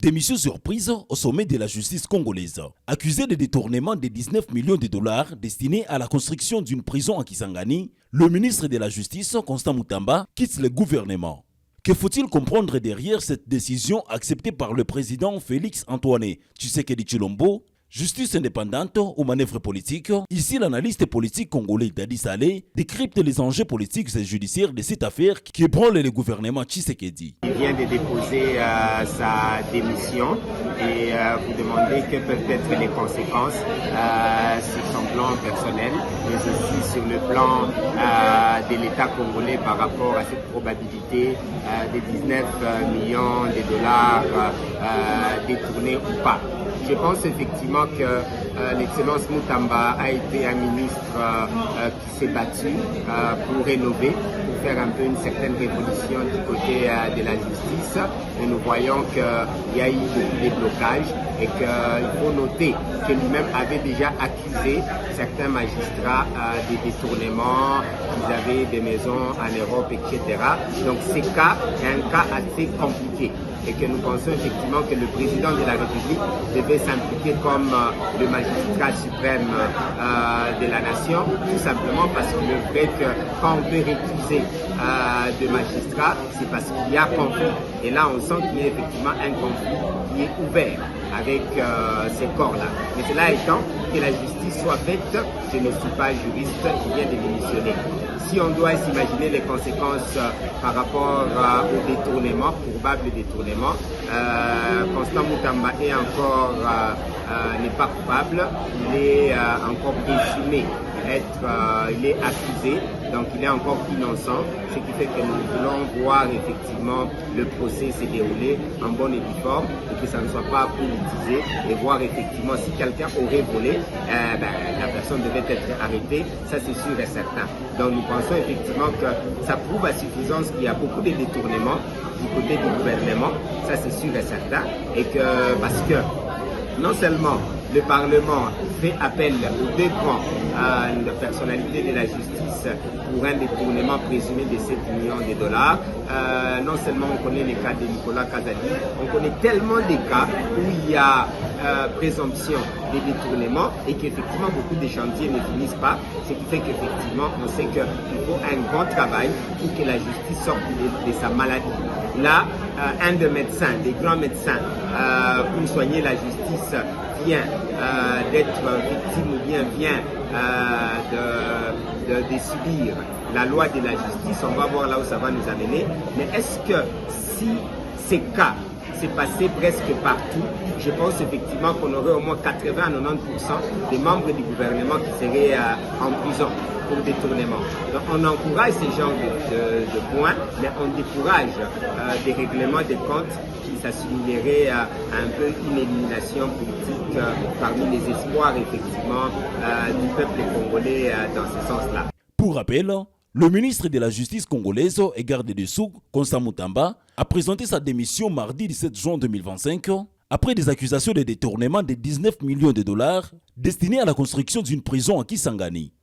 Démission surprise au sommet de la justice congolaise. Accusé de détournement de 19 millions de dollars destinés à la construction d'une prison à Kisangani, le ministre de la Justice, Constant Mutamba, quitte le gouvernement. Que faut-il comprendre derrière cette décision acceptée par le président Félix Antoine Tshisekedi Tshilombo? Justice indépendante aux manœuvres politiques. Ici, l'analyste politique congolais Dadi Saleh décrypte les enjeux politiques et judiciaires de cette affaire qui ébranle le gouvernement Tshisekedi. Il vient de déposer sa démission et vous demandez quelles peuvent être les conséquences sur son plan personnel, mais aussi sur le plan de l'État congolais par rapport à cette probabilité de 19 millions de dollars détournés ou pas. Je pense effectivement que l'excellence Mutamba a été un ministre qui s'est battu pour rénover, pour faire un peu une certaine révolution du côté de la justice. Et nous voyons qu'il y a eu des blocages et qu'il faut noter que lui-même avait déjà accusé certains magistrats des détournements, qu'ils avaient des maisons en Europe, etc. Donc ces cas est un cas assez compliqué. Et que nous pensons effectivement que le président de la République devait s'impliquer comme le magistrat suprême de la nation, tout simplement parce qu'il est vrai que quand on veut récuser de magistrats, c'est parce qu'il y a conflit. Et là, on sent qu'il y a effectivement un conflit qui est ouvert avec ces corps-là. Mais cela étant, que la justice soit faite, je ne suis pas juriste, je viens de démissionner. Si on doit s'imaginer les conséquences par rapport au détournement, probable détournement, Constant Mutamba est encore n'est pas coupable, il est encore présumé il est accusé, donc il est encore innocent, ce qui fait que nous voulons voir effectivement le procès se dérouler en bonne et due forme et que ça ne soit pas politisé et voir effectivement si quelqu'un aurait volé, la personne devait être arrêtée, ça c'est sûr et certain. Donc nous pensons effectivement que ça prouve à suffisance qu'il y a beaucoup de détournements du côté du gouvernement, ça c'est sûr et certain, et que parce que non seulement le Parlement fait appel aux deux grands personnalités de la justice pour un détournement présumé de 7 millions de dollars. Non seulement on connaît les cas de Nicolas Kazadi, on connaît tellement des cas où il y a présomption de détournement et qu'effectivement beaucoup de chantiers ne finissent pas, ce qui fait qu'effectivement on sait qu'il faut un grand travail pour que la justice sorte de sa maladie. Là, un des médecins, des grands médecins, pour soigner la justice vient d'être victime ou bien vient de subir la loi de la justice. On va voir là où ça va nous amener. Mais est-ce que si ces cas s'est passé presque partout, je pense effectivement qu'on aurait au moins 80 à 90% des membres du gouvernement qui seraient en prison pour détournement. Donc on encourage ces genres de points, mais on décourage des règlements des comptes qui s'assimileraient à un peu une élimination politique parmi les espoirs effectivement du peuple congolais dans ce sens-là. Pour rappel, le ministre de la Justice congolaise et garde des Sceaux, Constant Mutamba, a présenté sa démission mardi 17 juin 2025 après des accusations de détournement de 19 millions de dollars destinés à la construction d'une prison à Kisangani.